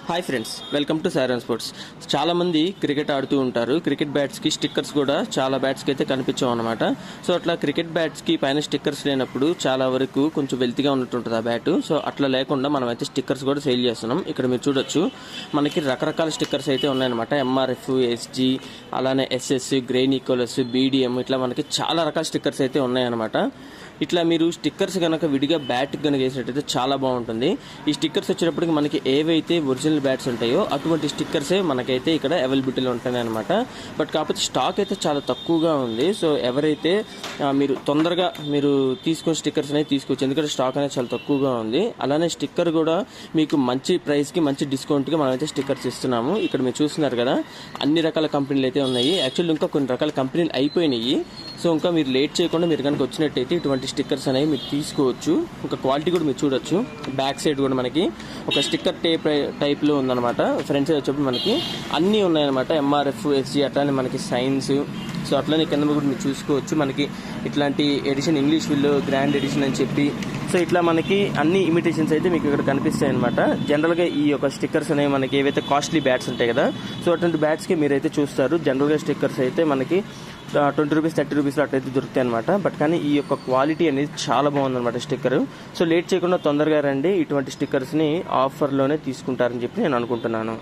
Hi friends, welcome to సారన్ sports. చాలా మంది cricket ఆడుతూ ఉంటారు. క్రికెట్ బ్యాట్స్కి స్టిక్కర్స్ కూడా చాలా బ్యాట్స్కి అయితే కనిపించాం అనమాట. సో అట్లా క్రికెట్ బ్యాట్స్కి పైన స్టిక్కర్స్ లేనప్పుడు చాలా వరకు కొంచెం వెల్తీగా ఉన్నట్టుంటుంది ఆ బ్యాట్. సో అట్లా లేకుండా మనం అయితే స్టిక్కర్స్ కూడా సేల్ చేస్తున్నాం. ఇక్కడ మీరు చూడొచ్చు, మనకి రకరకాల స్టిక్కర్స్ అయితే ఉన్నాయన్నమాట. ఎంఆర్ఎఫ్, ఎస్జీ, అలానే ఎస్ఎస్, గ్రెయిన్ ఈక్వలస్, బీడిఎం, ఇట్లా మనకి చాలా రకాల స్టిక్కర్స్ అయితే ఉన్నాయన్నమాట. ఇట్లా మీరు స్టిక్కర్స్ కనుక విడిగా బ్యాట్ కనుక వేసినట్టయితే చాలా బాగుంటుంది. ఈ స్టిక్కర్స్ వచ్చేటప్పటికి మనకి ఏవైతే ఒరిజినల్ బ్యాట్స్ ఉంటాయో అటువంటి స్టిక్కర్సే మనకైతే ఇక్కడ అవైలబిలిటీలో ఉంటాయి అనమాట. బట్ కాకపోతే స్టాక్ అయితే చాలా తక్కువగా ఉంది. సో ఎవరైతే మీరు తొందరగా మీరు తీసుకున్న స్టిక్కర్స్ అనేది తీసుకోవచ్చు, ఎందుకంటే స్టాక్ అనేది చాలా తక్కువగా ఉంది. అలానే స్టిక్కర్ కూడా మీకు మంచి ప్రైస్కి మంచి డిస్కౌంట్కి మనమైతే స్టిక్కర్స్ ఇస్తున్నాము. ఇక్కడ మీరు చూస్తున్నారు కదా, అన్ని రకాల కంపెనీలు అయితే ఉన్నాయి. యాక్చువల్లీ ఇంకా కొన్ని రకాల కంపెనీలు అయిపోయినాయి. సో ఇంకా మీరు లేట్ చేయకుండా మీరు కనుక వచ్చినట్టయితే ఇటువంటి స్టిక్కర్స్ అనేవి మీరు తీసుకోవచ్చు. ఒక క్వాలిటీ కూడా మీరు చూడొచ్చు. బ్యాక్ సైడ్ కూడా మనకి ఒక స్టిక్కర్ టైప్లో ఉందన్నమాట. ఫ్రంట్ సైడ్ వచ్చేప్పుడు మనకి అన్నీ ఉన్నాయన్నమాట. ఎంఆర్ఎఫ్, ఎస్జీ, అట్లానే మనకి సైన్స్. సో అట్లనే కింద కూడా మీరు చూసుకోవచ్చు, మనకి ఇట్లాంటి edition English will grand edition అని చెప్పి. సో ఇట్లా మనకి అన్ని ఇమిటేషన్స్ అయితే మీకు ఇక్కడ కనిపిస్తాయి అనమాట. జనరల్గా ఈ యొక్క స్టిక్కర్స్ అనేవి మనకి ఏవైతే కాస్ట్లీ బ్యాట్స్ ఉంటాయి కదా, సో అటువంటి బ్యాట్స్కి మీరైతే చూస్తారు. జనరల్గా స్టిక్కర్స్ అయితే మనకి 20 రూపీస్, 30 రూపీస్లో అట్లయితే దొరుకుతాయి అనమాట. బట్ కానీ ఈ యొక్క క్వాలిటీ అనేది చాలా బాగుందన్నమాట స్టిక్కర్. సో లేట్ చేయకుండా తొందరగా రండి, ఇటువంటి స్టిక్కర్స్ని ఆఫర్లోనే తీసుకుంటారని చెప్పి నేను అనుకుంటున్నాను.